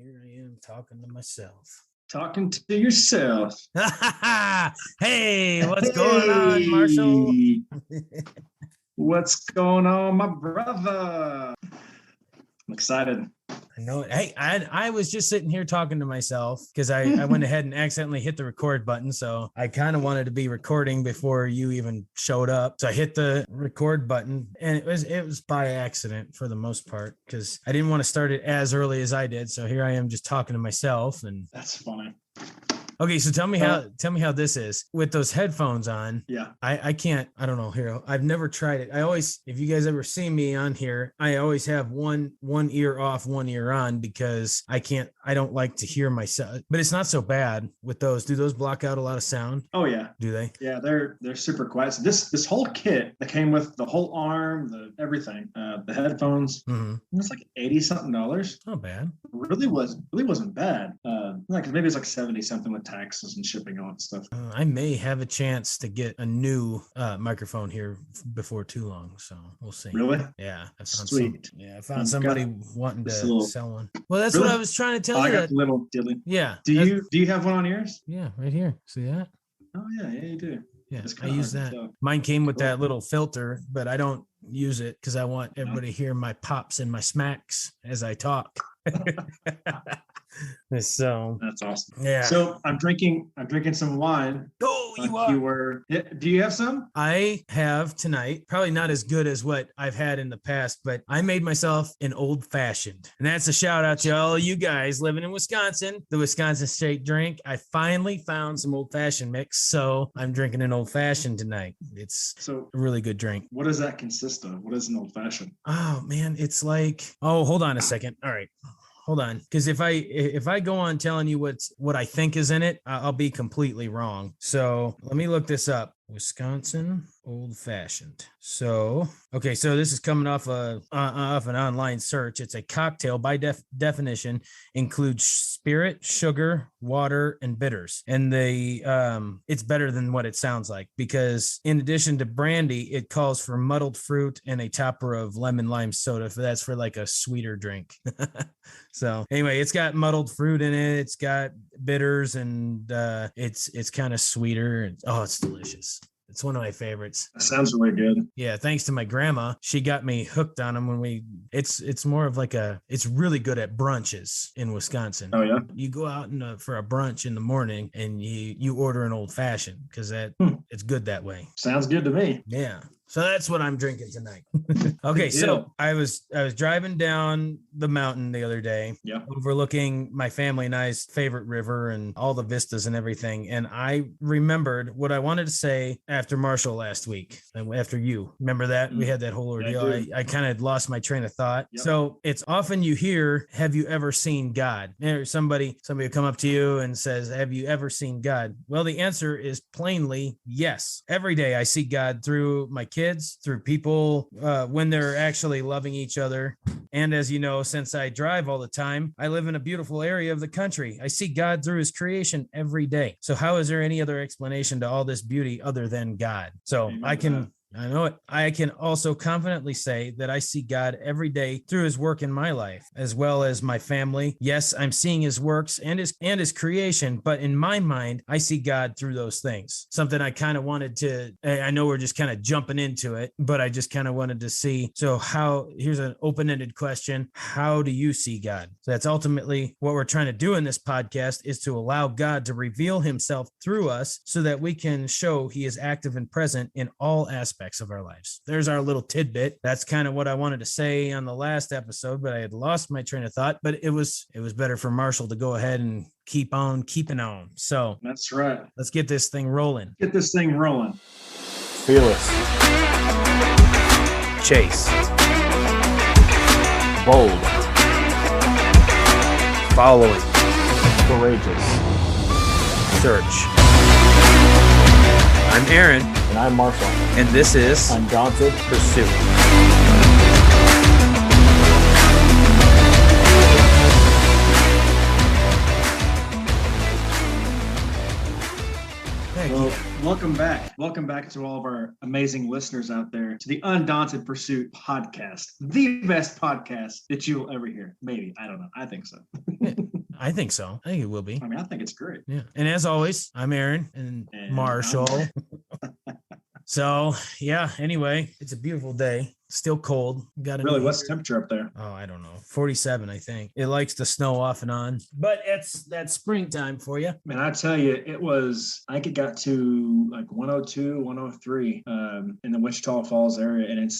Here I am talking to myself. Talking to yourself. Hey, what's going on, Marshall? What's going on, my brother? I'm excited. I know. Hey, I was just sitting here talking to myself because I went ahead and accidentally hit the record button. So I kind of wanted to be recording before you even showed up. So I hit the record button, and it was by accident for the most part because I didn't want to start it as early as I did. So here I am just talking to myself, and that's funny. Okay, so tell me how this is with those headphones on. Yeah, I don't know, Hero. I've never tried it. I always, if you guys ever see me on here, I always have one ear off, one ear on because I don't like to hear myself. But it's not so bad with those. Do those block out a lot of sound? Oh yeah. Do they? Yeah, they're super quiet. So this whole kit that came with the whole arm, the everything, the headphones, it was like $80-something. Not bad. Really wasn't bad. Like maybe it's like 70 something with taxes and shipping on stuff. I may have a chance to get a new microphone here before too long, so we'll see. Really? Yeah, I found Sweet. I found somebody wanting to sell one. Well, that's really? What I was trying to tell you. I got the little dilly. Yeah. Do you have one on yours? Yeah, right here. See that? Oh yeah, you do. Yeah, I use that. Mine came with that little filter, but I don't use it because I want everybody to hear my pops and my smacks as I talk. So that's awesome. Yeah. So I'm drinking some wine. Oh, you are. Do you have some? I have tonight. Probably not as good as what I've had in the past, but I made myself an old fashioned, and that's a shout out to all you guys living in Wisconsin. The Wisconsin State drink. I finally found some old fashioned mix, so I'm drinking an old fashioned tonight. It's a really good drink. What does that consist of? What is an old fashioned? Oh man, it's like. Oh, hold on a second. All right. Hold on, because if I go on telling you what I think is in it, I'll be completely wrong. So let me look this up. Wisconsin Old Fashioned. So this is coming off an online search. It's a cocktail by definition, includes spirit, sugar, water, and bitters. And it's better than what it sounds like because in addition to brandy, it calls for muddled fruit and a topper of lemon lime soda. That's for like a sweeter drink. So anyway, it's got muddled fruit in it. It's got bitters and it's kind of sweeter. Oh, it's delicious. It's one of my favorites. That sounds really good. Yeah, thanks to my grandma, she got me hooked on them it's more of like it's really good at brunches in Wisconsin. Oh yeah. You go out for a brunch in the morning and you order an old fashioned because it's good that way. Sounds good to me. Yeah. So that's what I'm drinking tonight. Okay, so I was driving down the mountain the other day, overlooking my family and I's favorite river and all the vistas and everything. And I remembered what I wanted to say after Marshall last week, and after you. Remember that? We had that whole ordeal. I kind of lost my train of thought. Yep. So it's often you hear, have you ever seen God? Or somebody will come up to you and says, have you ever seen God? Well, the answer is plainly yes. Every day I see God through my kids, through people when they're actually loving each other. And as you know, since I drive all the time, I live in a beautiful area of the country. I see God through his creation every day. So how is there any other explanation to all this beauty other than God? So I know it. I can also confidently say that I see God every day through his work in my life, as well as my family. Yes, I'm seeing his works and his creation, but in my mind, I see God through those things. Something I kind of wanted to, I know we're just kind of jumping into it, but I just kind of wanted to see. So here's an open-ended question. How do you see God? So that's ultimately what we're trying to do in this podcast, is to allow God to reveal himself through us so that we can show he is active and present in all aspects of our lives. There's our little tidbit. That's kind of what I wanted to say on the last episode, but I had lost my train of thought. But it was better for Marshall to go ahead and keep on keeping on. So that's right. Let's get this thing rolling. Fearless. Chase. Bold. Following. Courageous. Search. I'm Aaron. And I'm Marshall. And this is Undaunted Pursuit. Well, welcome back. Welcome back to all of our amazing listeners out there to the Undaunted Pursuit podcast, the best podcast that you will ever hear. Maybe. I don't know. I think so. I think so. I think it will be. I mean, I think it's great. Yeah. And as always, I'm Aaron and Marshall. So yeah, anyway, it's a beautiful day. Still cold. Really, what's the temperature up there? Oh, I don't know. 47, I think. It likes to snow off and on, but that's springtime for you. Man, I tell you, I think it got to like 102, 103 in the Wichita Falls area. And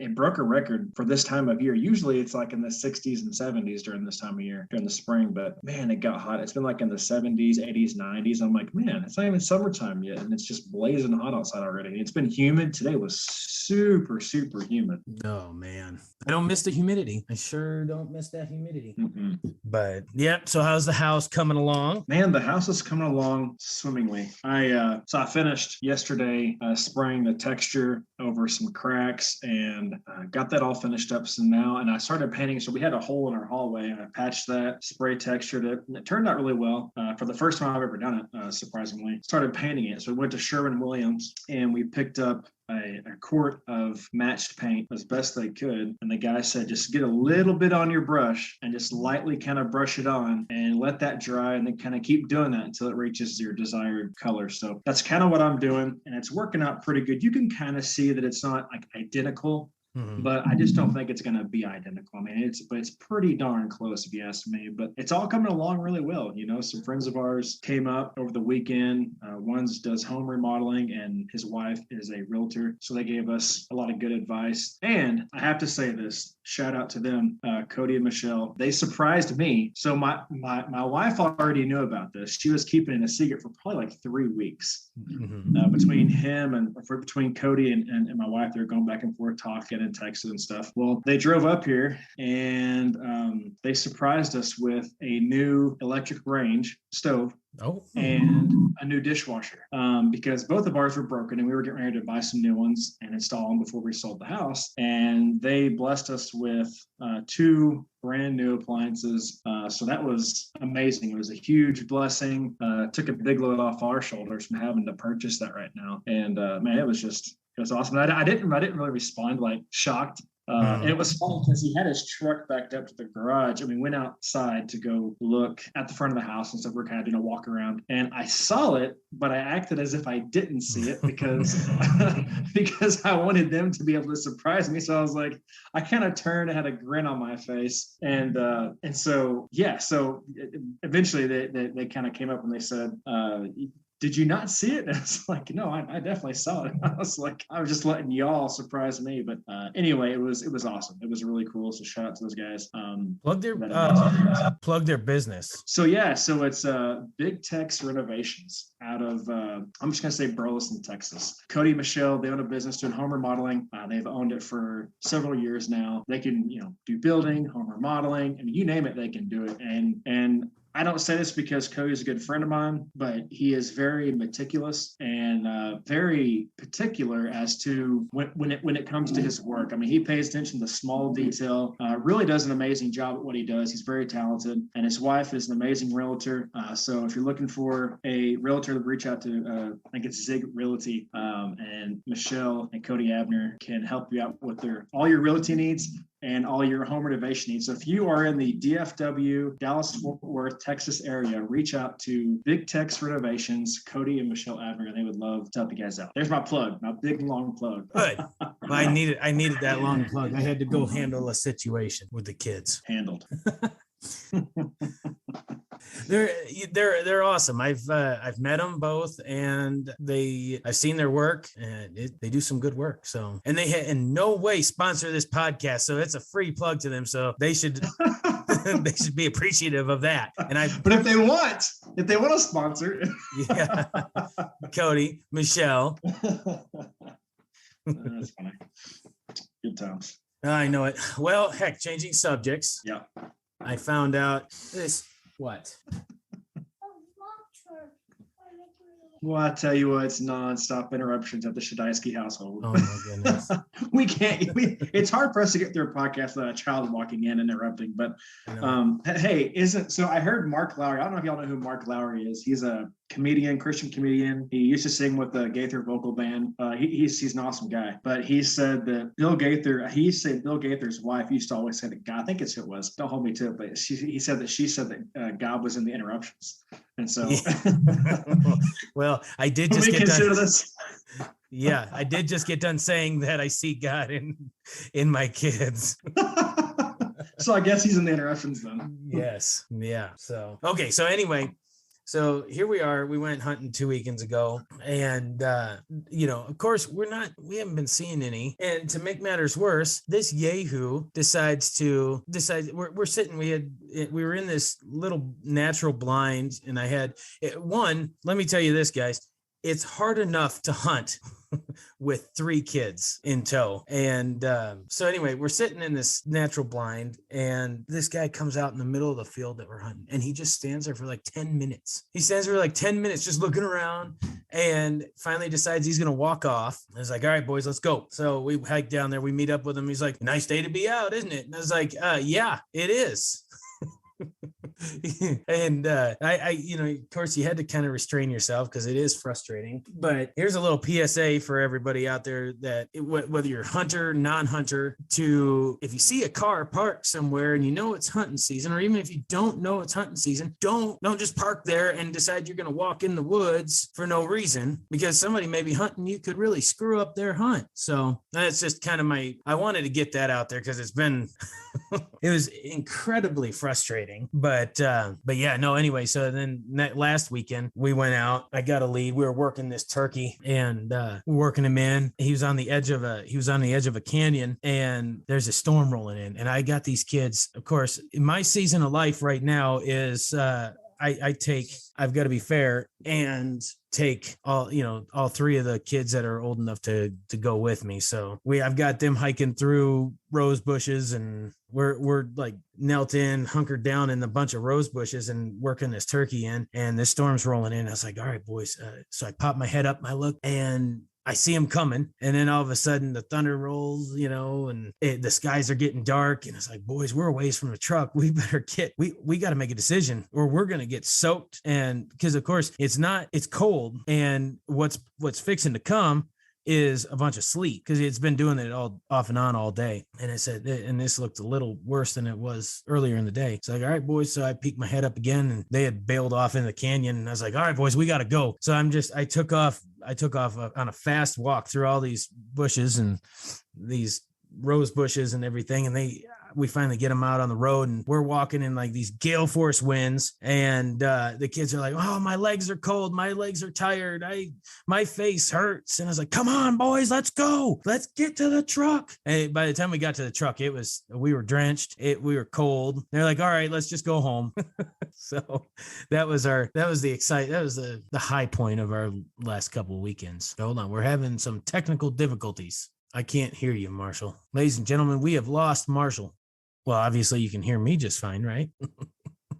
it broke a record for this time of year. Usually it's like in the 60s and 70s during this time of year, during the spring. But man, it got hot. It's been like in the 70s, 80s, 90s. I'm like, man, it's not even summertime yet. And it's just blazing hot outside already. It's been humid. Today was super, super humid. Oh man, I don't miss the humidity. I sure don't miss that humidity. But yeah, so how's the house coming along? Man, the house is coming along swimmingly. I finished yesterday spraying the texture over some cracks and got that all finished up. So now, and I started painting. So we had a hole in our hallway and I patched that, spray textured it, and it turned out really well. For the first time I've ever done it, surprisingly. Started painting it. So we went to Sherwin-Williams and we picked up a quart of matched paint as best they could. And the guy said, just get a little bit on your brush and just lightly kind of brush it on and let that dry and then kind of keep doing that until it reaches your desired color. So that's kind of what I'm doing. And it's working out pretty good. You can kind of see that it's not like identical, but I just don't think it's going to be identical. I mean, it's pretty darn close if you ask me, but it's all coming along really well. You know, some friends of ours came up over the weekend. One does home remodeling and his wife is a realtor. So they gave us a lot of good advice. And I have to say this, shout out to them, Cody and Michelle. They surprised me. So my wife already knew about this. She was keeping it a secret for probably like 3 weeks between him and between Cody and my wife. They're going back and forth talking and texting and stuff. Well, they drove up here and they surprised us with a new electric range stove. And a new dishwasher because both of ours were broken and we were getting ready to buy some new ones and install them before we sold the house. And they blessed us with 2 brand new appliances. So that was amazing. It was a huge blessing. Took a big load off our shoulders from having to purchase that right now. And man, it was awesome. I didn't really respond like shocked. And it was funny because he had his truck backed up to the garage and we went outside to go look at the front of the house and stuff. We're kind of doing a walk around and I saw it, but I acted as if I didn't see it because because I wanted them to be able to surprise me. So I was like, I kind of turned and had a grin on my face. And so, yeah, so eventually they kind of came up and they said, did you not see it? And I was like, no, I definitely saw it. I was just letting y'all surprise me. But anyway, it was awesome. It was really cool. So shout out to those guys. Plug their business. So yeah, so it's Big Tex Renovations out of I'm just gonna say Burleson, Texas. Cody and Michelle, they own a business doing home remodeling. They've owned it for several years now. They can do building, home remodeling. I mean, you name it, they can do it. And I don't say this because Cody's a good friend of mine, but he is very meticulous and very particular as to when it comes to his work. I mean, he pays attention to small detail, really does an amazing job at what he does. He's very talented, and his wife is an amazing realtor. So if you're looking for a realtor to reach out to, I think it's Zig Realty, and Michelle and Cody Abner can help you out with all your realty needs and all your home renovation needs. So if you are in the DFW, Dallas-Fort Worth, Texas area, reach out to Big Tex Renovations, Cody and Michelle Abner, and they would love to help you guys out. There's my plug, my big long plug. Good. Well, I needed that long plug. I had to go handle a situation with the kids. Handled. They're awesome. I've met them both, and I've seen their work, and they do some good work. So, and they in no way sponsor this podcast, so it's a free plug to them. So they should they should be appreciative of that. But if they want to sponsor, yeah, Cody, Michelle. That's funny. Good times. I know it. Well, heck, changing subjects. Yeah. I found out this. What? Well, I tell you what, it's nonstop interruptions at the Shadysky household. Oh my goodness. We can't. It's hard for us to get through a podcast without a child walking in and interrupting. But hey, so I heard Mark Lowry. I don't know if y'all know who Mark Lowry is. He's a comedian, Christian comedian. He used to sing with the Gaither vocal band. He's an awesome guy. But he said that Bill Gaither's wife used to always say that God, I think it's who it was. Don't hold me to it, but she said that God was in the interruptions. And so, well, I did just get done. This. Yeah, I did just get done saying that I see God in my kids. So I guess he's in the interruptions then. Yes. Yeah. So, okay. So anyway, so here we are. We went hunting 2 weekends ago, and of course we haven't been seeing any. And to make matters worse, this Yahoo decides we're sitting. We were in this little natural blind, and I had one. Let me tell you this, guys. It's hard enough to hunt with 3 kids in tow. And so anyway, we're sitting in this natural blind, and this guy comes out in the middle of the field that we're hunting, and he just stands there for like 10 minutes. He stands there for like 10 minutes just looking around, and finally decides he's going to walk off. I was like, all right, boys, let's go. So we hike down there. We meet up with him. He's like, nice day to be out, isn't it? And I was like, yeah, it is. And of course you had to kind of restrain yourself because it is frustrating. But here's a little PSA for everybody out there that whether you're hunter, non-hunter, if you see a car parked somewhere and you know it's hunting season, or even if you don't know it's hunting season, don't just park there and decide you're going to walk in the woods for no reason, because somebody may be hunting you could really screw up their hunt. So that's just kind of I wanted to get that out there because it's been it was incredibly frustrating. But yeah, no, anyway, so then that last weekend we went out. I got a lead. We were working this turkey and working him in. He was on the edge of a canyon, and there's a storm rolling in. And I got these kids, of course, my season of life right now is I've got to be fair and take all 3 of the kids that are old enough to go with me. So I've got them hiking through rose bushes, and we're like knelt in, hunkered down in a bunch of rose bushes and working this turkey in, and this storm's rolling in. I was like, all right, boys. So I pop my head up and I look, and I see him coming, and then all of a sudden the thunder rolls, and the skies are getting dark, and it's like, boys, we're a ways from the truck. We better we got to make a decision, or we're going to get soaked. And because of course it's cold, and what's fixing to come is a bunch of sleet, because it's been doing it all off and on all day. And I said, and this looked a little worse than it was earlier in the day. So like, all right, boys. So I peeked my head up again, and they had bailed off in the canyon. And I was like, all right, boys, we got to go. So I took off on a fast walk through all these bushes and these rose bushes and everything. And we finally get them out on the road, and we're walking in like these gale force winds, and the kids are like, oh, my legs are cold, my legs are tired, my face hurts. And I was like, come on, boys, let's go, let's get to the truck. And by the time we got to the truck, we were drenched, we were cold. They're like, all right, let's just go home. So that was the high point of our last couple of weekends. Hold on, we're having some technical difficulties. I can't hear you, Marshall. Ladies and gentlemen, we have lost Marshall. Well, obviously you can hear me just fine, right?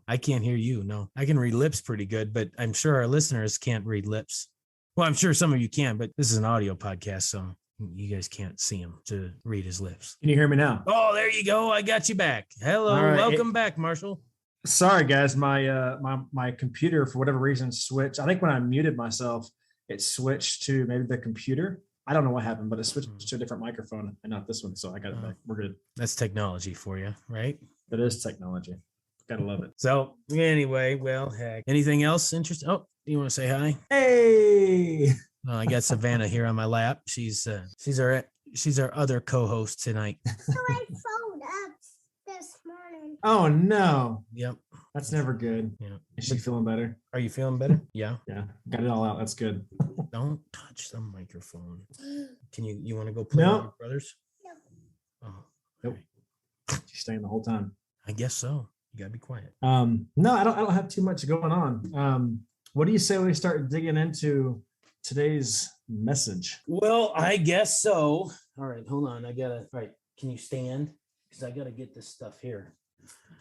I can't hear you. No, I can read lips pretty good, but I'm sure our listeners can't read lips. Well, I'm sure some of you can, but this is an audio podcast, so you guys can't see him to read his lips. Can you hear me now? Oh, there you go. I got you back. Hello. Right. Welcome back, Marshall. Sorry, guys. My computer, for whatever reason, switched. I think when I muted myself, it switched to maybe the computer. I don't know what happened, but it switched to a different microphone and not this one. So I got it back. We're good. That's technology for you, right? That is technology. Gotta love it. So anyway, well, heck. Anything else interesting? Oh, you want to say hi? Hey. Oh, I got Savannah here on my lap. She's our other co-host tonight. So I phoned up this morning. Oh no. Yep. That's never good. Yeah. Is she feeling better? Are you feeling better? Yeah. Yeah. Got it all out. That's good. Don't touch the microphone. Can you want to go play with your brothers? No. Oh. Nope. She's staying the whole time. I guess so. You gotta be quiet. No, I don't have too much going on. What do you say we start digging into today's message? Well, I guess so. All right, hold on. All right, can you stand? Because I gotta get this stuff here.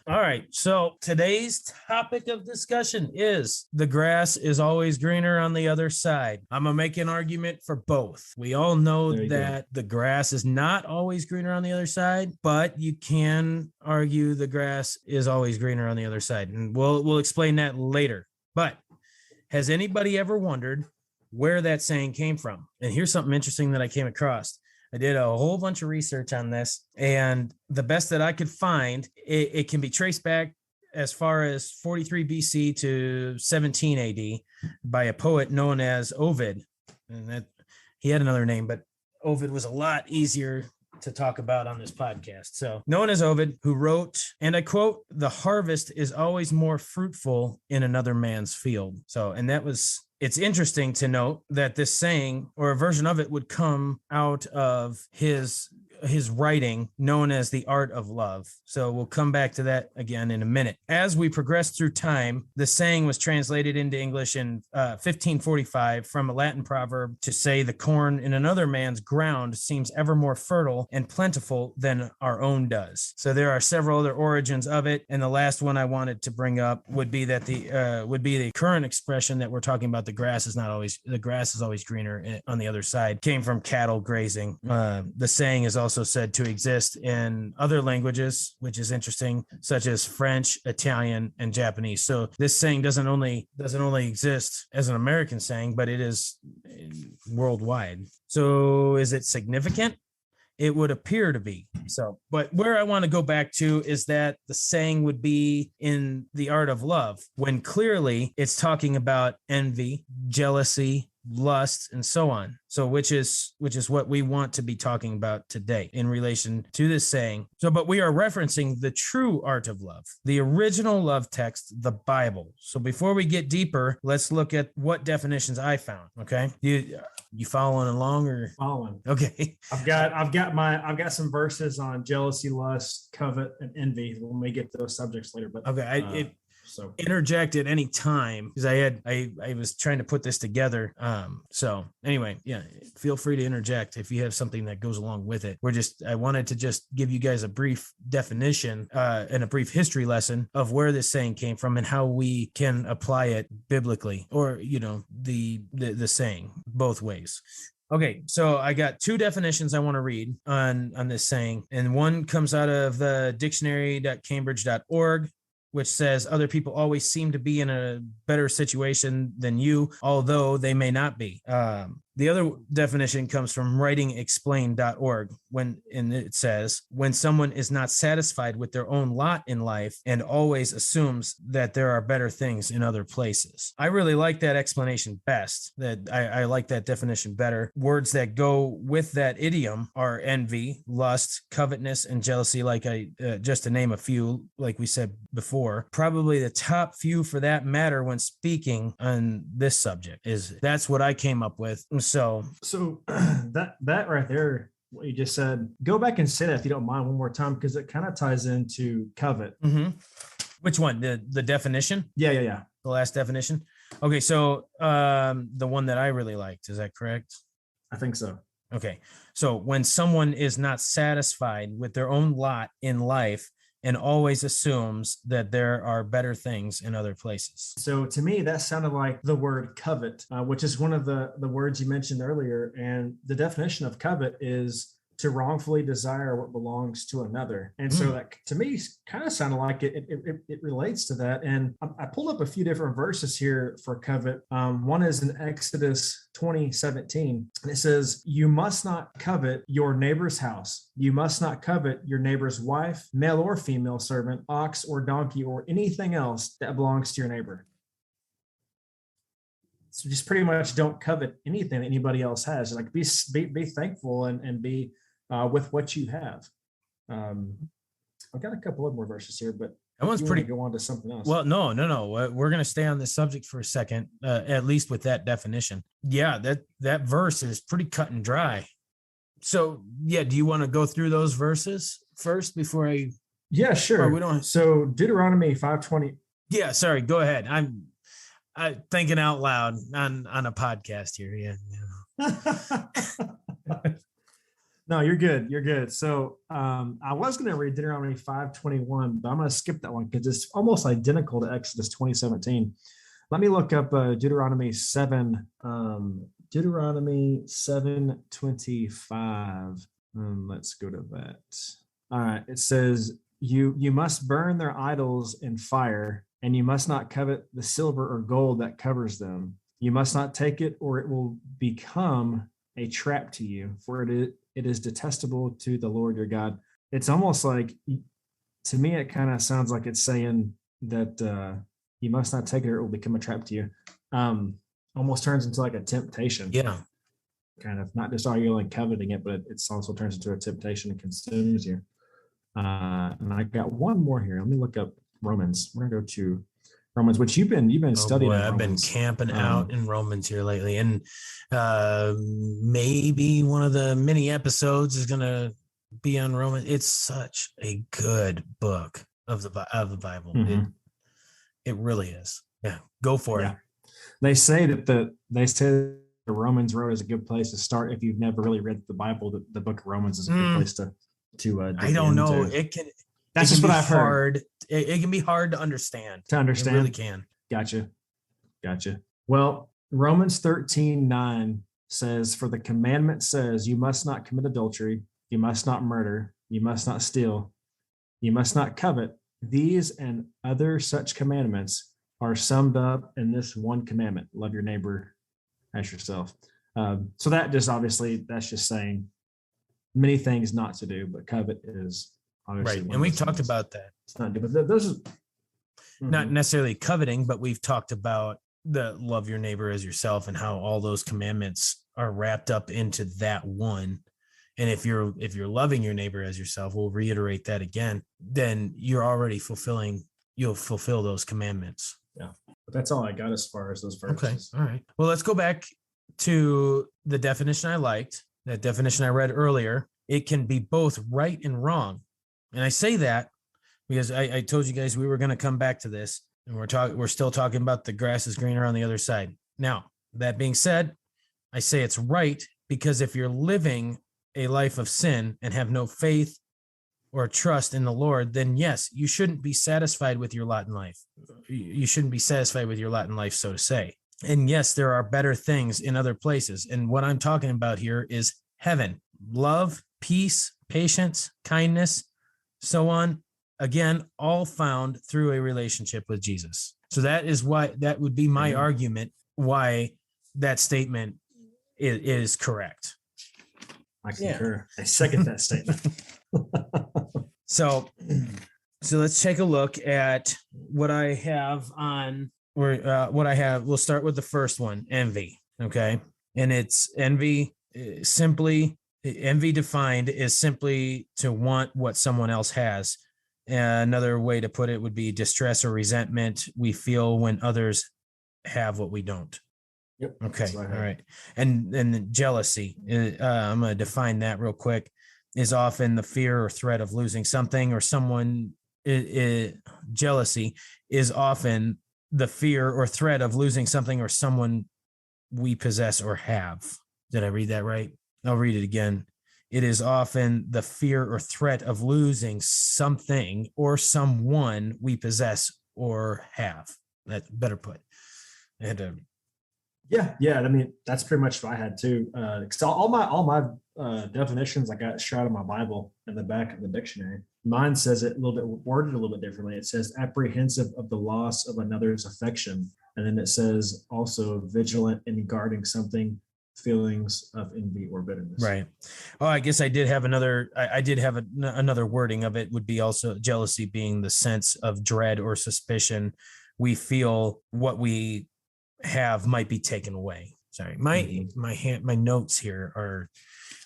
All right. So today's topic of discussion is the grass is always greener on the other side. I'm going to make an argument for both. We all know that the grass is not always greener on the other side, but you can argue the grass is always greener on the other side. And we'll explain that later. But has anybody ever wondered where that saying came from? And here's something interesting that I came across. I did a whole bunch of research on this, and the best that I could find, it can be traced back as far as 43 BC to 17 AD by a poet known as Ovid. And that he had another name, but Ovid was a lot easier to talk about on this podcast. So known as Ovid, who wrote, and I quote, "The harvest is always more fruitful in another man's field." So, and that was, it's interesting to note that this saying or a version of it would come out of his writing known as The Art of Love. So we'll come back to that again in a minute. As we progress through time, the saying was translated into English in 1545 from a Latin proverb to say the corn in another man's ground seems ever more fertile and plentiful than our own does. So there are several other origins of it. And the last one I wanted to bring up would be that the current expression that we're talking about, the grass is always greener on the other side, came from cattle grazing. The saying is also said to exist in other languages, which is interesting, such as French, Italian, and Japanese. So this saying doesn't only exist as an American saying, but it is worldwide. So is it significant? It would appear to be. So, but where I want to go back to is that the saying would be in The Art of Love, when clearly it's talking about envy, jealousy, lust, and so on. So which is what we want to be talking about today in relation to this saying. So, but we are referencing the true art of love, the original love text, the Bible. So before we get deeper, let's look at what definitions I found. Okay. You following along or following? Okay. I've got some verses on jealousy, lust, covet, and envy when we get to those subjects later. But okay, so interject at any time because I was trying to put this together. So anyway, yeah, feel free to interject if you have something that goes along with it. I wanted to just give you guys a brief definition and a brief history lesson of where this saying came from and how we can apply it biblically, or the saying both ways. Okay, so I got two definitions I want to read on this saying, and one comes out of the dictionary.cambridge.org, which says other people always seem to be in a better situation than you, although they may not be. The other definition comes from writingexplained.org, and it says, when someone is not satisfied with their own lot in life and always assumes that there are better things in other places. I really like that explanation best. That I like that definition better. Words that go with that idiom are envy, lust, covetousness, and jealousy, like just to name a few, like we said before. Probably the top few for that matter when speaking on this subject that's what I came up with. So that right there, what you just said, go back and say that if you don't mind one more time, because it kind of ties into covet. Mm-hmm. Which one? The definition? Yeah. The last definition. Okay, so the one that I really liked, is that correct? I think so. Okay, so when someone is not satisfied with their own lot in life and always assumes that there are better things in other places. So to me, that sounded like the word covet, which is one of the words you mentioned earlier. And the definition of covet is to wrongfully desire what belongs to another. And so that to me kind of sounded like it relates to that. And I pulled up a few different verses here for covet. One is in Exodus 20:17, and it says, you must not covet your neighbor's house. You must not covet your neighbor's wife, male or female servant, ox or donkey, or anything else that belongs to your neighbor. So just pretty much don't covet anything that anybody else has. Like be thankful and be with what you have. I've got a couple of more verses here, but that one's pretty. Go on to something else. Well, no. We're going to stay on this subject for a second, at least with that definition. Yeah, that verse is pretty cut and dry. So, yeah, do you want to go through those verses first before I? Yeah, sure. We don't. So Deuteronomy 5:20. Yeah, sorry. Go ahead. I'm thinking out loud on a podcast here. Yeah. No, you're good. You're good. So I was going to read Deuteronomy 5:21, but I'm going to skip that one because it's almost identical to Exodus 20:17. Let me look up Deuteronomy 7. Deuteronomy 7:25. Let's go to that. All right. It says, you must burn their idols in fire, and you must not covet the silver or gold that covers them. You must not take it, or it will become a trap to you, for it is detestable to the Lord your God. It's almost like, to me, it kind of sounds like it's saying that you must not take it, or it will become a trap to you. Almost turns into like a temptation. Yeah. Kind of, not just are you like coveting it, but it also turns into a temptation and consumes you. And I got one more here. Let me look up Romans. We're gonna go to Romans, which you've been studying. Boy, I've been camping out in Romans here lately, and maybe one of the mini episodes is gonna be on Romans. It's such a good book of the Bible. Mm-hmm. It really is. Yeah, go for it. They say that the Romans Road is a good place to start if you've never really read the Bible. The book of Romans is a good place to. I don't know. It can. That's just what I've heard. It can be hard to understand. It really can. Gotcha. Well, Romans 13:9 says, "For the commandment says, you must not commit adultery, you must not murder, you must not steal, you must not covet. These and other such commandments are summed up in this one commandment: love your neighbor as yourself." So that just obviously, that's just saying many things not to do, but covet is obviously right. And we've talked about that. It's not good, but those are not necessarily coveting, but we've talked about the love your neighbor as yourself and how all those commandments are wrapped up into that one. And if you're loving your neighbor as yourself, we'll reiterate that again, then you're already you'll fulfill those commandments. Yeah. But that's all I got as far as those verses. Okay. All right. Well, let's go back to the definition I liked, that definition I read earlier. It can be both right and wrong. And I say that because I told you guys we were going to come back to this, and we're still talking about the grass is greener on the other side. Now, that being said, I say it's right because if you're living a life of sin and have no faith or trust in the Lord, then yes, you shouldn't be satisfied with your lot in life. You shouldn't be satisfied with your lot in life, so to say. And yes, there are better things in other places. And what I'm talking about here is heaven, love, peace, patience, kindness, so on. Again, all found through a relationship with Jesus. So that would be my argument why that statement is correct. I concur. I second that statement. So let's take a look at what I have on, or what I have. We'll start with the first one, envy. Okay. And it's envy defined is simply to want what someone else has. Another way to put it would be distress or resentment we feel when others have what we don't. Yep. Okay. All right. And then jealousy, I'm going to define that real quick, is often the fear or threat of losing something or someone. Jealousy is often the fear or threat of losing something or someone we possess or have. Did I read that right? I'll read it again. It is often the fear or threat of losing something or someone we possess or have. That's better put. And yeah. I mean, that's pretty much what I had too. Because all my definitions I got straight out of my Bible in the back of the dictionary. Mine says it worded a little bit differently. It says apprehensive of the loss of another's affection, and then it says also vigilant in guarding something. Feelings of envy or bitterness. Right. Oh, I guess I did have another. I did have another wording of it. Would be also jealousy being the sense of dread or suspicion we feel what we have might be taken away. Sorry, my notes here are.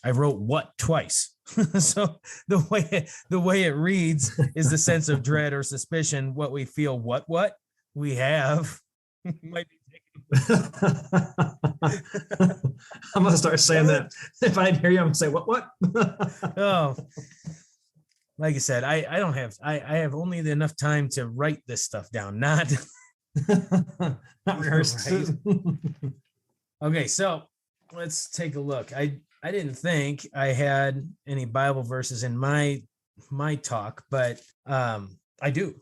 I wrote what twice. So the way it reads is the sense of dread or suspicion what we feel what we have might be. I'm gonna start saying that. If I hear you, I'm gonna say what? Oh, like I said, I have only enough time to write this stuff down, not rehearse. Right. Okay, so let's take a look. I didn't think I had any Bible verses in my talk, but I do,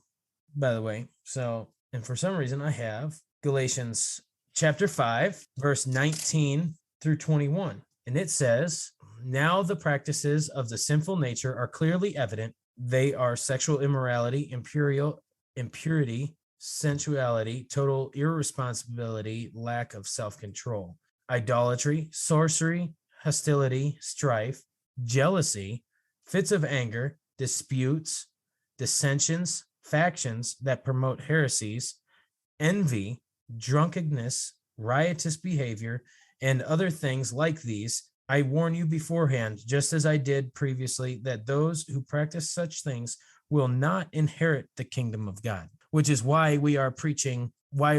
by the way. So, and for some reason I have Galatians chapter 5, verse 19 through 21. And it says, now the practices of the sinful nature are clearly evident. They are sexual immorality, impurity, sensuality, total irresponsibility, lack of self-control, idolatry, sorcery, hostility, strife, jealousy, fits of anger, disputes, dissensions, factions that promote heresies, envy, drunkenness, riotous behavior, and other things like these. I warn you beforehand, just as I did previously, that those who practice such things will not inherit the kingdom of God, which is why we are preaching, why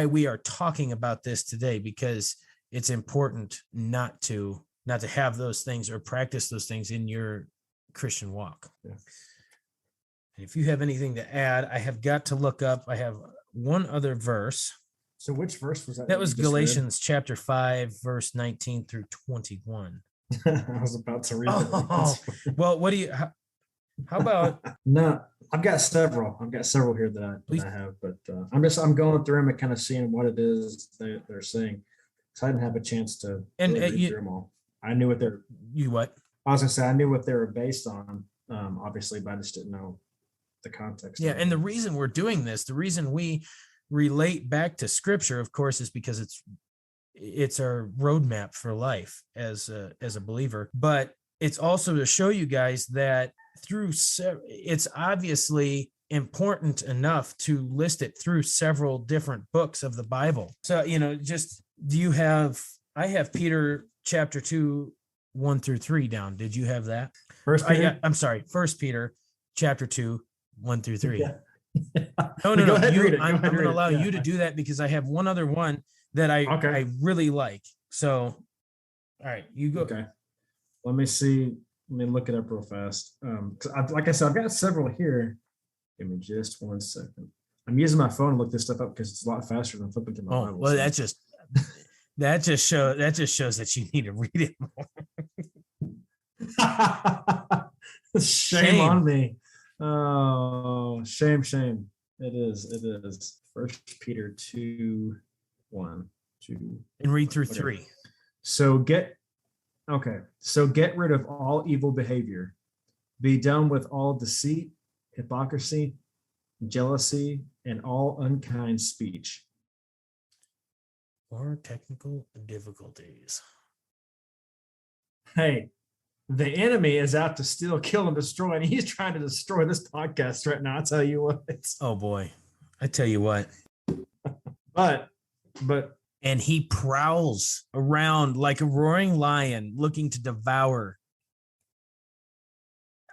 we are talking about this today, because it's important not to have those things or practice those things in your Christian walk. Yeah. And if you have anything to add, I have got to look up. I have one other verse. So which verse was that? That was Galatians chapter 5, verse 19 through 21. I was about to read that. Well, what do you, how about? No, I've got several here that I have, but I'm going through them and kind of seeing what it is they're saying. So I didn't have a chance to read through them all. I knew what they're. You what? I was gonna say I knew what they were based on, obviously, but I just didn't know the context. Yeah, and the reason we're doing this, the reason we relate back to Scripture, of course, is because it's our roadmap for life as a believer. But it's also to show you guys that it's obviously important enough to list it through several different books of the Bible. So, I have Peter chapter 2, 1 through 3 down. Did you have that? First Peter? I'm sorry. First Peter chapter 2, 1 through 3. Yeah. No. I'm going to allow you to do that because I have one other one that I really like. So, all right, you go. Okay. Let me see. Let me look it up real fast. Like I said, I've got several here. Give me just 1 second. I'm using my phone to look this stuff up because it's a lot faster than flipping through my Bible. Well, that just shows that you need to read it more. Shame on me. Oh, shame. It is. First Peter 2, 1, 2. And read through 3. So get rid of all evil behavior. Be done with all deceit, hypocrisy, jealousy, and all unkind speech. Or technical difficulties. Hey, the enemy is out to steal, kill, and destroy, and he's trying to destroy this podcast right now. I'll tell you what. Oh boy. I tell you what. But and he prowls around like a roaring lion looking to devour.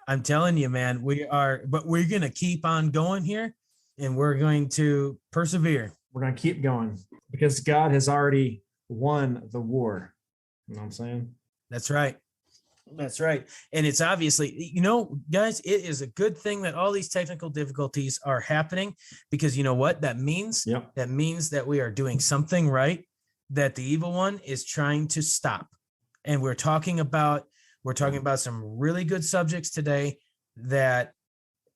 I'm telling you, man, we're going to keep on going here and we're going to persevere. We're going to keep going because God has already won the war. You know what I'm saying? That's right. That's right. And it's obviously, guys, it is a good thing that all these technical difficulties are happening because you know what that means? Yep. That means that we are doing something right, that the evil one is trying to stop. And we're talking about some really good subjects today that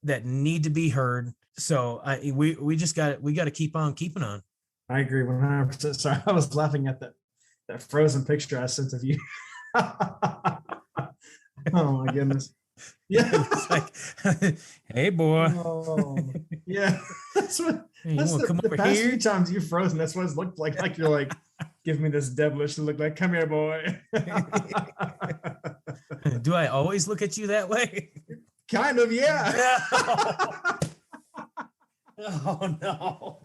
need to be heard. So we got to keep on keeping on. I agree 100%. Sorry, I was laughing at that frozen picture I sent of you. Oh my goodness. Yeah. It's like, hey boy. Oh, yeah. That's the past few times you've frozen. That's what it's looked like. Like you're like, give me this devilish look, like, come here, boy. Do I always look at you that way? Kind of, yeah. Oh no.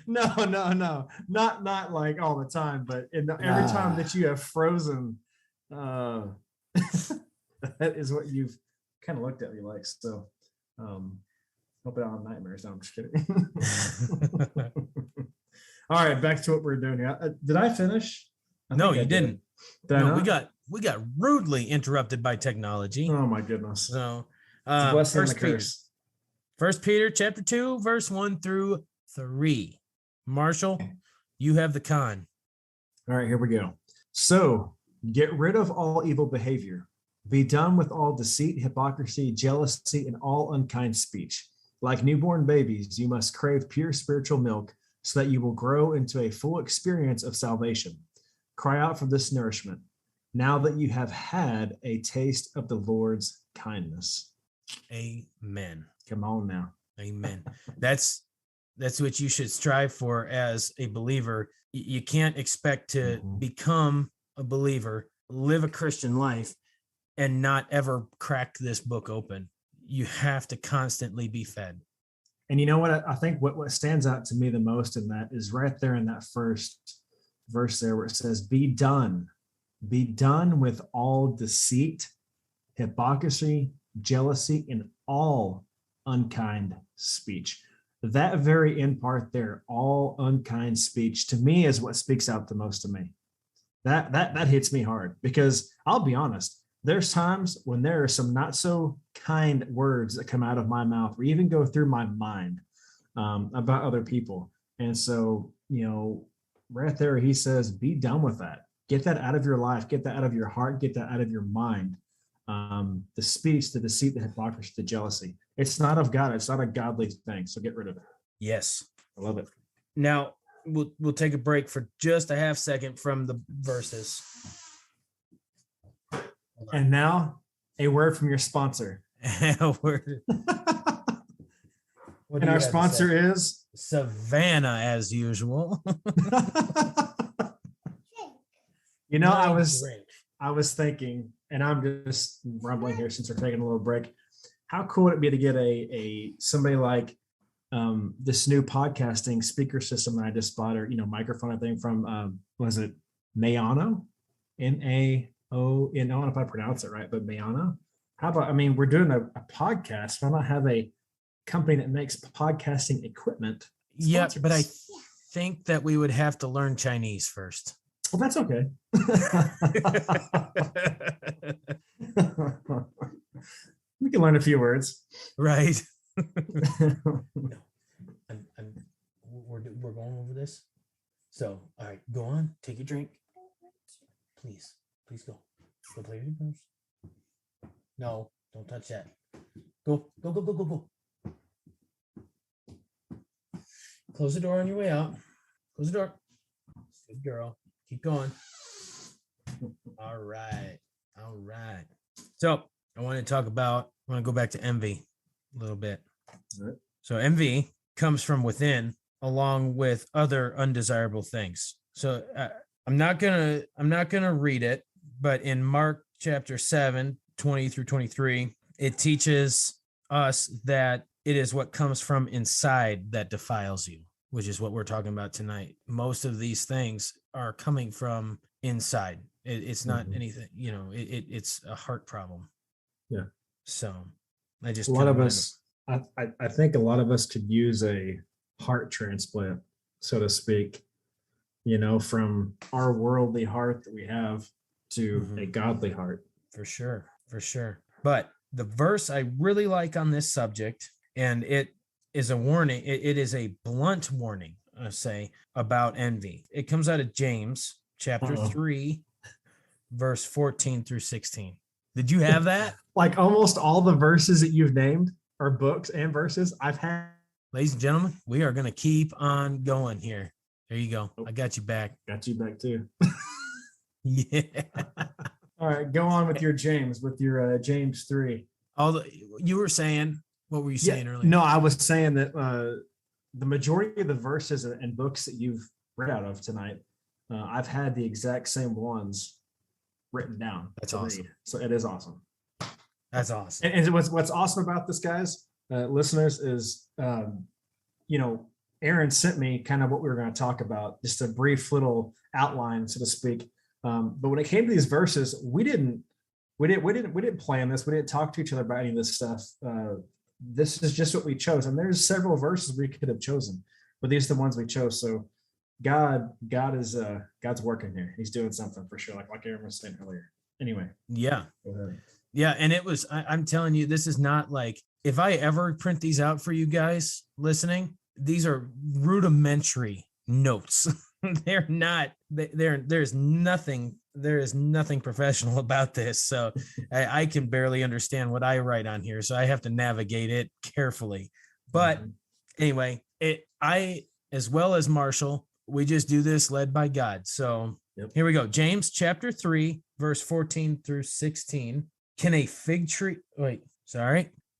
No. Not like all the time, but every time that you have frozen, that is what you've kind of looked at me like. So hope I don't have nightmares. No, I'm just kidding. All right, back to what we're doing here. Did I finish? No, you didn't. No, we got rudely interrupted by technology. Oh my goodness. So First Peter chapter 2, verse 1 through 3. Marshall, you have the con. All right, here we go. So get rid of all evil behavior. Be done with all deceit, hypocrisy, jealousy, and all unkind speech. Like newborn babies, you must crave pure spiritual milk so that you will grow into a full experience of salvation. Cry out for this nourishment now that you have had a taste of the Lord's kindness. Amen. Come on now. Amen. That's what you should strive for as a believer. You can't expect to become a believer, live a Christian life, and not ever crack this book open. You have to constantly be fed. And you know what? I think what stands out to me the most in that is right there in that first verse there where it says, be done with all deceit, hypocrisy, jealousy, and all unkind speech. That very end part there, all unkind speech, to me is what speaks out the most to me. That hits me hard, because I'll be honest, there's times when there are some not so kind words that come out of my mouth or even go through my mind about other people. And so, right there, he says, be done with that. Get that out of your life. Get that out of your heart. Get that out of your mind. The speech, the deceit, the hypocrisy, the jealousy. It's not of God. It's not a godly thing. So get rid of it. Yes. I love it. Now, we'll take a break for just a half second from the verses. And now, a word from your sponsor. And our sponsor is Savannah, as usual. I was thinking, and I'm just rumbling here since we're taking a little break. How cool would it be to get a somebody like this new podcasting speaker system that I just bought, or microphone, I think from was it Mayano? Nao. I don't know if I pronounce it right, but Mayano. How about, we're doing a podcast. Why not have a company that makes podcasting equipment? Yeah, but I think that we would have to learn Chinese first. Well, that's okay. We can learn a few words. Right. We're going over this. So, all right, go on. Take your drink. Please go. Go play with your brothers. No, don't touch that. Go. Close the door on your way out. Close the door. Good girl. Keep going. All right. So I want to go back to envy a little bit. All right. So envy comes from within, along with other undesirable things. So I'm not gonna read it, but in Mark chapter 7, 20 through 23, it teaches us that it is what comes from inside that defiles you, which is what we're talking about tonight. Most of these things are coming from inside. It's not anything, it's a heart problem. Yeah. So I just, a lot of us, I think a lot of us could use a heart transplant, so to speak, from our worldly heart that we have to a godly heart. For sure. But the verse I really like on this subject, and it is a warning. It is a blunt warning, I say, about envy. It comes out of James chapter 3, verse 14 through 16. Did you have that? Like almost all the verses that you've named are books and verses I've had. Ladies and gentlemen, we are going to keep on going here. There you go. I got you back. Got you back too. Yeah. All right, go on with your James 3. You were saying, what were you saying earlier? No, I was saying that the majority of the verses and books that you've read out of tonight, I've had the exact same ones written down. That's awesome. So it is awesome. That's awesome. And what's awesome about this, guys, listeners, is Aaron sent me kind of what we were going to talk about, just a brief little outline, so to speak. But when it came to these verses, we didn't plan this. We didn't talk to each other about any of this stuff. This is just what we chose. And there's several verses we could have chosen, but these are the ones we chose. So God is God's working here. He's doing something for sure. Like Aaron was saying earlier. Anyway. Yeah. Yeah. And it was, I'm telling you, this is not like, if I ever print these out for you guys listening, these are rudimentary notes. They're not, there's nothing there is nothing professional about this. So I can barely understand what I write on here. So I have to navigate it carefully. But anyway, I, as well as Marshall, we just do this led by God. So here we go. James chapter 3, verse 14 through 16. Can a fig tree,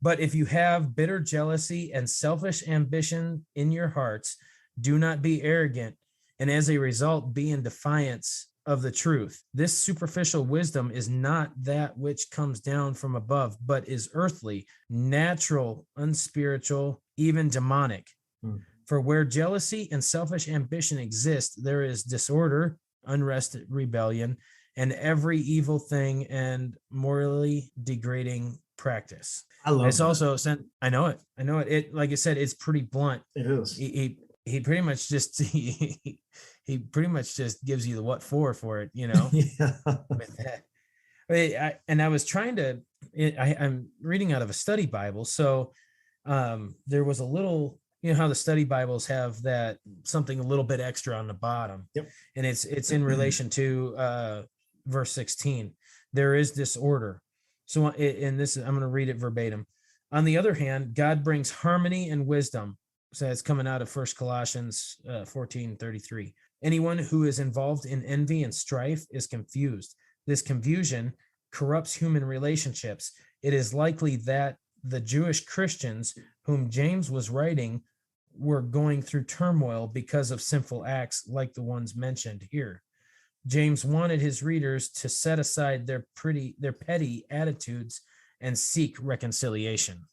but if you have bitter jealousy and selfish ambition in your hearts, do not be arrogant, and as a result, be in defiance of the truth. This superficial wisdom is not that which comes down from above, but is earthly, natural, unspiritual, even demonic. For where jealousy and selfish ambition exist, there is disorder, unrest, rebellion, and every evil thing and morally degrading practice. I love it's also sent. I know it. It, like I said, it's pretty blunt. It is. He pretty much just he pretty much just gives you the what for it, you know. Yeah. With that. I was trying to. I'm reading out of a study Bible, so there was a little. You know how the study Bibles have that something a little bit extra on the bottom. Yep. And it's in relation to verse 16. There is disorder. So in this, I'm going to read it verbatim. On the other hand, God brings harmony and wisdom. So it's coming out of 1 Colossians 14:33. Anyone who is involved in envy and strife is confused. This confusion corrupts human relationships. It is likely that the Jewish Christians whom James was writing were going through turmoil because of sinful acts like the ones mentioned here. James wanted his readers to set aside their petty attitudes and seek reconciliation.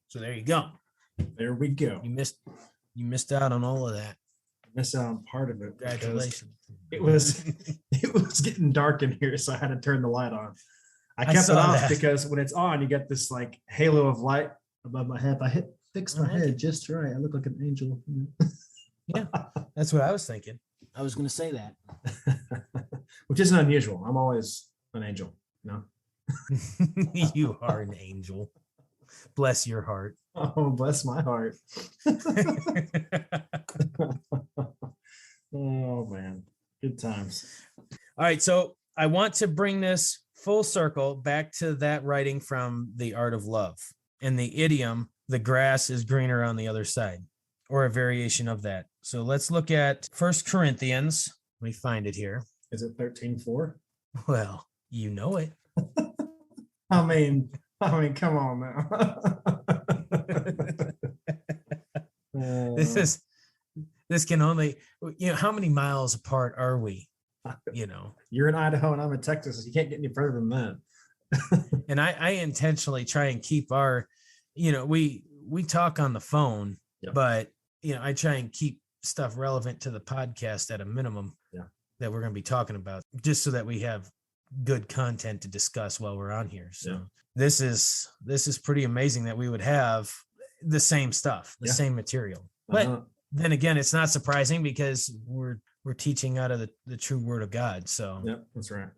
So there you go. There we go. You missed out on all of that. Missed out on part of it. Congratulations. It was getting dark in here, so I had to turn the light on. I kept it off because when it's on, you get this like halo of light above my head. If I fix my head just right, I look like an angel. Yeah, that's what I was thinking. I was going to say that. Which isn't unusual. I'm always an angel, you know? You are an angel. Bless your heart. Oh, bless my heart. Oh, man. Good times. All right. So I want to bring this full circle back to that writing from The Art of Love and the idiom, the grass is greener on the other side, or a variation of that. So let's look at 1 Corinthians. Let me find it here. Is it 13:4? Well, you know it. I mean, come on now. This can only, how many miles apart are we? You're in Idaho and I'm in Texas. You can't get any further than that. And I intentionally try and keep our, we talk on the phone, but I try and keep stuff relevant to the podcast at a minimum that we're going to be talking about, just so that we have good content to discuss while we're on here. So this is pretty amazing that we would have the same stuff, the same material. But then again, it's not surprising because we're teaching out of the true word of God. So that's right.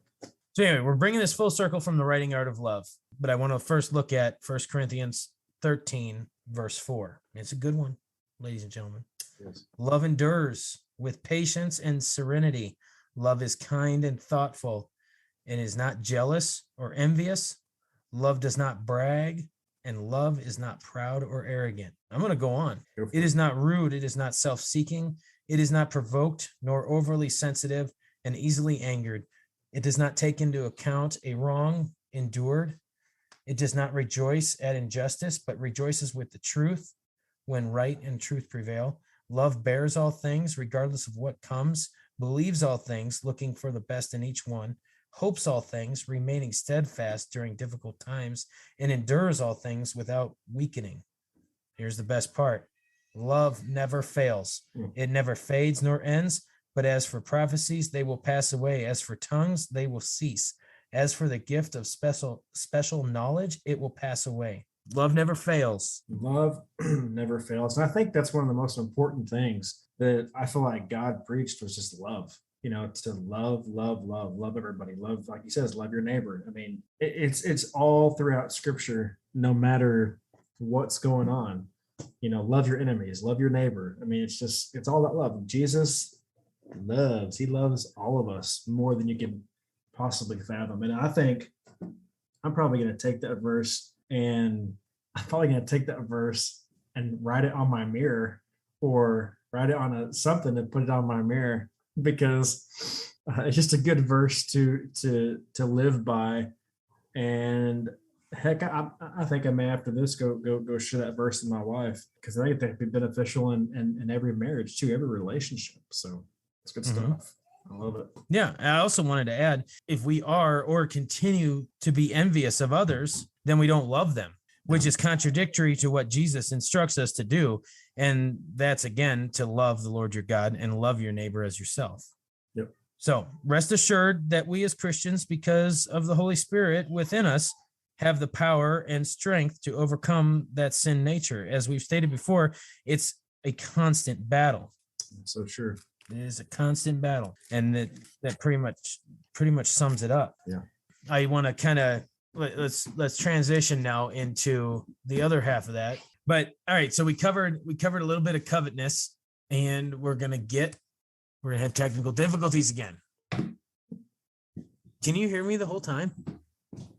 So anyway, we're bringing this full circle from the writing Art of Love, but I want to first look at 1 Corinthians 13, verse 4. It's a good one, ladies and gentlemen. Yes. Love endures with patience and serenity. Love is kind and thoughtful and is not jealous or envious. Love does not brag, and love is not proud or arrogant. I'm going to go on. It is not rude. It is not self-seeking. It is not provoked, nor overly sensitive and easily angered. It does not take into account a wrong endured. It does not rejoice at injustice, but rejoices with the truth when right and truth prevail. Love bears all things, regardless of what comes, believes all things, looking for the best in each one, hopes all things, remaining steadfast during difficult times, and endures all things without weakening. Here's the best part. Love never fails. It never fades nor ends. But as for prophecies, they will pass away. As for tongues, they will cease. As for the gift of special knowledge, it will pass away. Love never fails. Love never fails. And I think that's one of the most important things that I feel like God preached was just love. To love everybody. Love, like he says, love your neighbor. I mean, it's all throughout Scripture, no matter what's going on. Love your enemies, love your neighbor. I mean, it's all about love. Jesus He loves all of us more than you can possibly fathom. And I think I'm probably going to take that verse and write it on my mirror, or write it on something and put it on my mirror, because it's just a good verse to live by. And heck, I think I may, after this, go share that verse with my wife, because I think that'd be beneficial in every marriage too, every relationship. So it's good stuff. I love it. Yeah. I also wanted to add, if we are or continue to be envious of others, then we don't love them, which is contradictory to what Jesus instructs us to do. And that's, again, to love the Lord your God and love your neighbor as yourself. Yep. So rest assured that we as Christians, because of the Holy Spirit within us, have the power and strength to overcome that sin nature. As we've stated before, it's a constant battle. So sure. It is a constant battle. And that pretty much sums it up. Yeah. I want to kind of, let's transition now into the other half of that. But all right, so we covered a little bit of covetousness, and we're gonna have technical difficulties again. Can you hear me the whole time?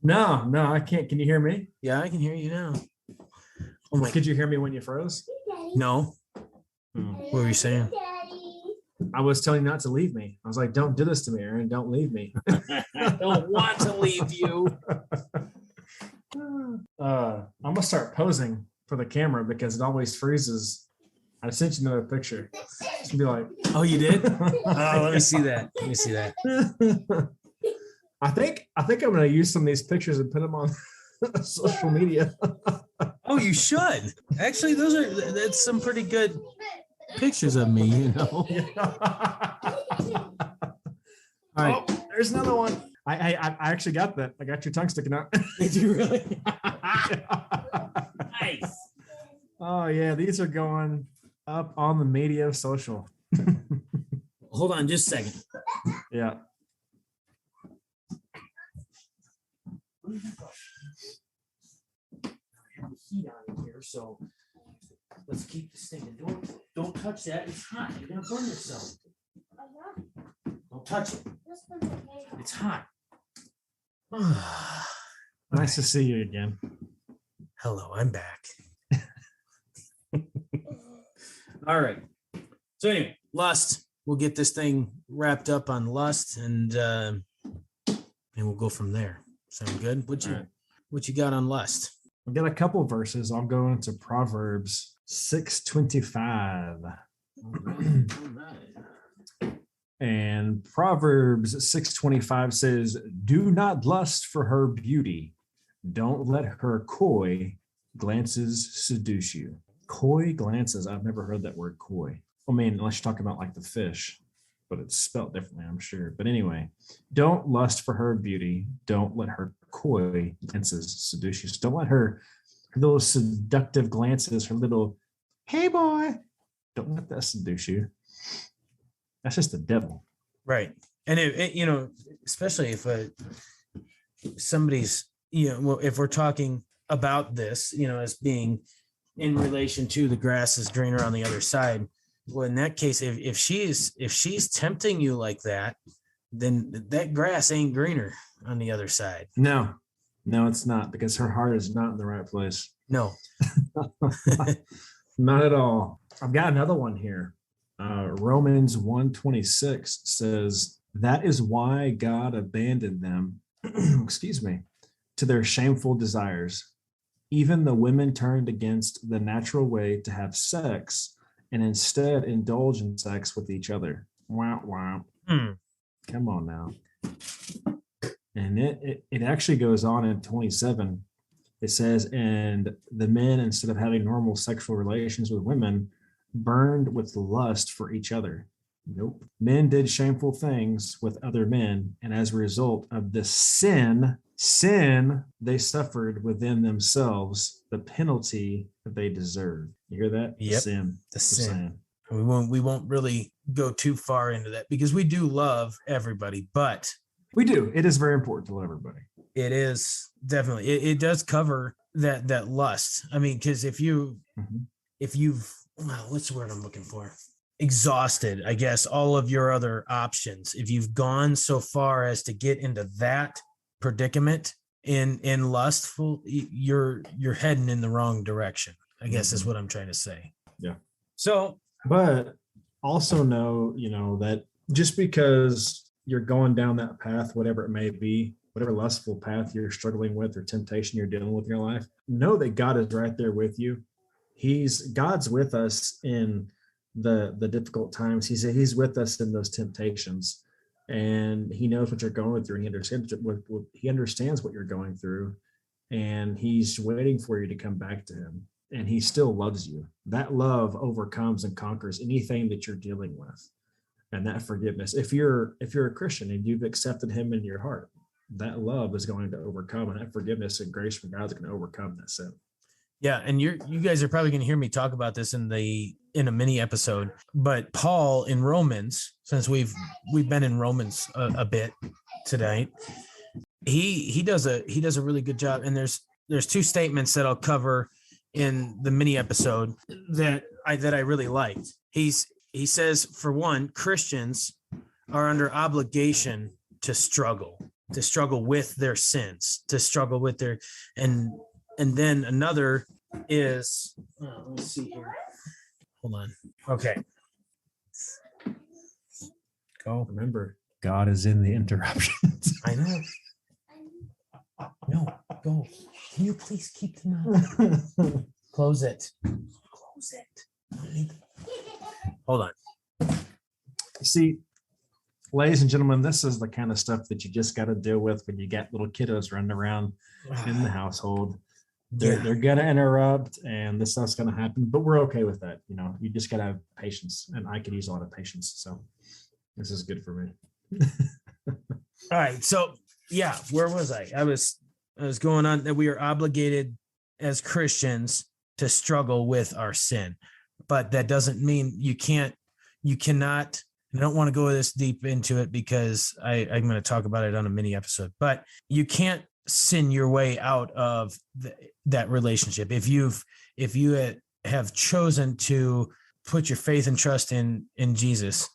No, I can't. Can you hear me? Yeah, I can hear you now. Oh my! Could you hear me when you froze? No. What were you saying? I was telling you not to leave me. I was like, "Don't do this to me, Aaron. Don't leave me." I don't want to leave you. I'm gonna start posing for the camera because it always freezes. I sent you another picture. It's gonna be like, oh, you did? Oh, let me see that. I think I'm gonna use some of these pictures and put them on social media. Oh, you should. Actually, that's some pretty good pictures of me, you know. All right, there's another one. I actually got that. I got your tongue sticking out. Did you really? Nice. Oh yeah, these are going up on the media social. Hold on just a second. Yeah. Heat on in here, so let's keep this thing. Don't touch that. It's hot. You're gonna burn yourself. Don't touch it. It's hot. Nice to see you again. Hello, I'm back. All right. So anyway, lust. We'll get this thing wrapped up on lust, and we'll go from there. Sound good? What you got on lust? I've got a couple verses. I'll go into Proverbs 6:25. And Proverbs 6:25 says, "Do not lust for her beauty. Don't let her coy glances seduce you." Coy glances. I've never heard that word coy. I mean, unless you're talking about like the fish, but it's spelled differently, I'm sure. But anyway, don't lust for her beauty. Don't let her coy glances seduce you. So don't let her little seductive glances, her little, hey boy, don't let that seduce you. That's just the devil. Right. And it you know, especially if somebody's, you know, well, if we're talking about this, you know, as being in relation to the grass is greener on the other side. Well, in that case, if she's tempting you like that, then that grass ain't greener on the other side. No, it's not, because her heart is not in the right place. No, not at all. I've got another one here. Romans 1:26 says, "That is why God abandoned them, excuse me, to their shameful desires. Even the women turned against the natural way to have sex and instead indulge in sex with each other." Wow. Come on now. And it actually goes on in 27. It says, "And the men, instead of having normal sexual relations with women, burned with lust for each other." Nope. Men did shameful things with other men, and as a result of this sin, they suffered within themselves the penalty that they deserved. You hear that? Yep. The sin. We won't really go too far into that, because we do love everybody, but we do. It is very important to love everybody. It is definitely. It does cover that lust. I mean, because if you've what's the word I'm looking for? exhausted, I guess, all of your other options, if you've gone so far as to get into that predicament in lustful, you're heading in the wrong direction, I guess is what I'm trying to say. Yeah. So, but also know, that just because you're going down that path, whatever it may be, whatever lustful path you're struggling with or temptation you're dealing with in your life, know that God is right there with you. God's with us in the difficult times. He's with us in those temptations, and he knows what you're going through, and he understands what you're going through, and he's waiting for you to come back to him, and he still loves you. That love overcomes and conquers anything that you're dealing with. And that forgiveness, if you're a Christian and you've accepted him in your heart, that love is going to overcome, and that forgiveness and grace from God is going to overcome that sin. Yeah, and you guys are probably going to hear me talk about this in a mini episode, but Paul in Romans, since we've been in Romans a bit tonight, he does a really good job. And there's two statements that I'll cover in the mini episode that I really liked. He says, for one, Christians are under obligation to struggle with their sins, to struggle with their, and then another is, let me see here. Hold on. Okay. Go. Remember, God is in the interruptions. I know. No, go. Can you please keep them out? Close it. Close it. Hold on. See, ladies and gentlemen, this is the kind of stuff that you just got to deal with when you got little kiddos running around in the household. They're gonna interrupt, and this stuff's gonna happen, but we're okay with that. You just gotta have patience, and I could use a lot of patience. So this is good for me. All right. So yeah, where was I? I was going on that we are obligated as Christians to struggle with our sin, but that doesn't mean you cannot. I don't want to go this deep into it because I'm going to talk about it on a mini episode, but you can't sin your way out of that relationship. If you have chosen to put your faith and trust in Jesus,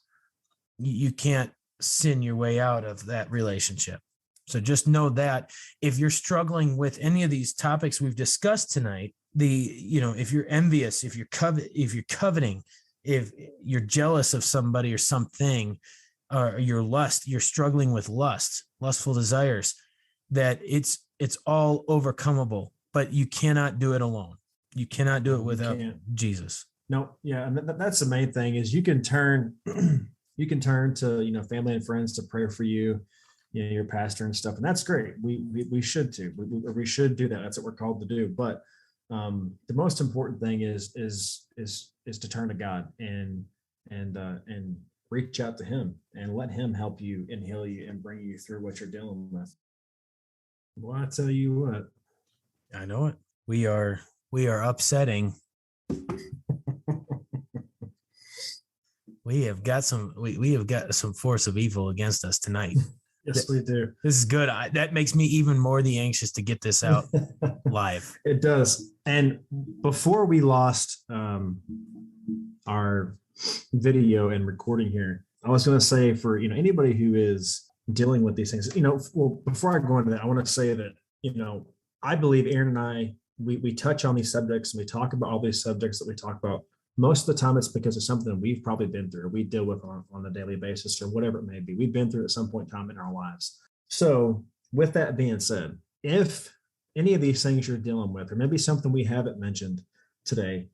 you can't sin your way out of that relationship. So just know that if you're struggling with any of these topics we've discussed tonight, if you're envious, if you're coveting, if you're jealous of somebody or something, or you're struggling with lustful desires, that it's all overcomable, but you cannot do it alone. You cannot do it without Jesus. No. Yeah. And that's the main thing is you can turn to, family and friends to pray for you, your pastor and stuff. And that's great. We should too. We should do that. That's what we're called to do. But the most important thing is to turn to God and reach out to him and let him help you and heal you and bring you through what you're dealing with. Well, I tell you what. I know it. We are upsetting. We have got some force of evil against us tonight. Yes, we do. This is good. That makes me even more anxious to get this out live. It does. And before we lost our video and recording here, I was going to say for anybody who is dealing with these things, well, before I go into that, I want to say that I believe Aaron and I we touch on these subjects and we talk about all these subjects that we talk about. Most of the time it's because of something we've probably been through, or we deal with on a daily basis, or whatever it may be. We've been through at some point in time in our lives. So with that being said, if any of these things you're dealing with, or maybe something we haven't mentioned today,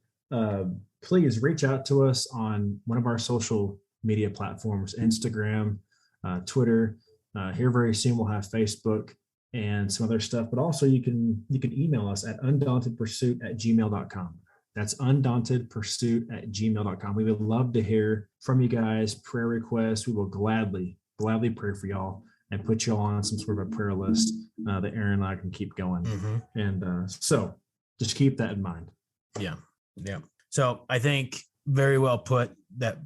please reach out to us on one of our social media platforms, Instagram, Twitter. Here very soon we'll have Facebook and some other stuff, but also you can email us at undauntedpursuit@gmail.com. That's undauntedpursuit@gmail.com. We would love to hear from you guys, prayer requests. We will gladly pray for y'all and put y'all on some sort of a prayer list that Aaron and I can keep going. Mm-hmm. And so just keep that in mind. Yeah. So I think very well put. That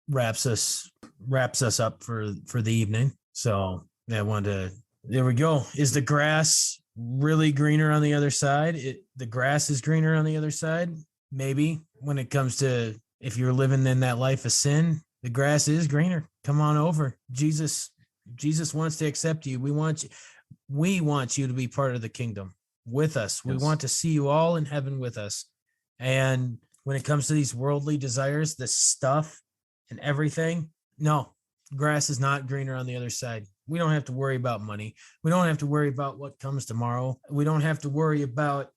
wraps us up for the evening. So I wanted to, there we go. Is the grass really greener on the other side? The grass is greener on the other side. Maybe when it comes to if you're living in that life of sin, the grass is greener. Come on over. Jesus wants to accept you. We want you to be part of the kingdom with us. We want to see you all in heaven with us. And when it comes to these worldly desires, the stuff and everything, no, grass is not greener on the other side. We don't have to worry about money. We don't have to worry about what comes tomorrow. We don't have to worry about,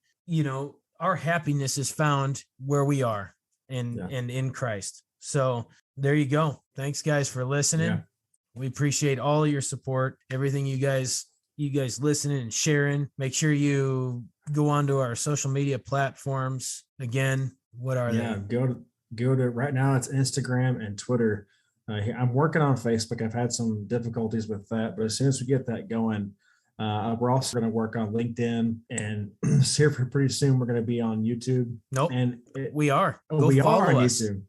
our happiness is found where we are and in Christ. So there you go. Thanks guys for listening. Yeah. We appreciate all of your support, everything you guys listening and sharing. Make sure you go onto our social media platforms. Again, what are they? Go to right now. It's Instagram and Twitter. I'm working on Facebook. I've had some difficulties with that, but as soon as we get that going, we're also going to work on LinkedIn, and here pretty soon we're going to be on YouTube. Nope, and we are. We are on YouTube.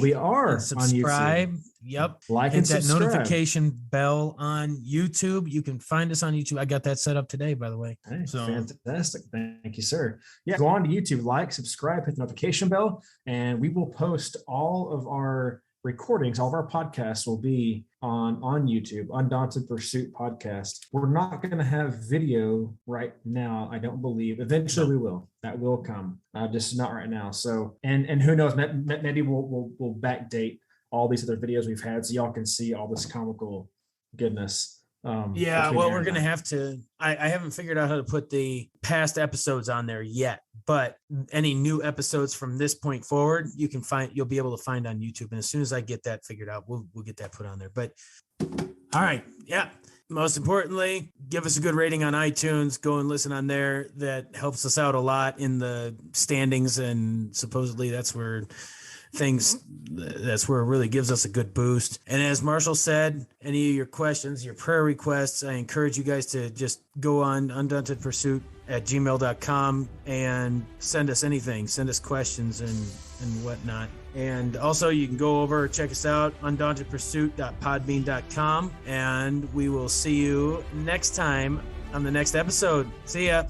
We are subscribe. On YouTube. Yep, like hit and that subscribe. Notification bell on YouTube. You can find us on YouTube. I got that set up today, by the way. Hey, fantastic. Thank you, sir. Yeah, go on to YouTube, like, subscribe, hit the notification bell, and we will post all of our recordings. All of our podcasts will be on YouTube, Undaunted Pursuit podcast. We're not going to have video right now, I don't believe. Eventually we will. That will come. Just not right now. So, and who knows, maybe we'll backdate all these other videos we've had so y'all can see all this comical goodness. We're going to have to, I haven't figured out how to put the past episodes on there yet, but any new episodes from this point forward, you'll be able to find on YouTube. And as soon as I get that figured out, we'll get that put on there. But all right. Yeah. Most importantly, give us a good rating on iTunes. Go and listen on there. That helps us out a lot in the standings. And supposedly that's where it really gives us a good boost. And as Marshall said, any of your questions, your prayer requests, I encourage you guys to just go on undauntedpursuit@gmail.com and send us anything. Send us questions and whatnot. And also you can go over, check us out, undauntedpursuit.podbean.com, and we will see you next time on the next episode. See ya.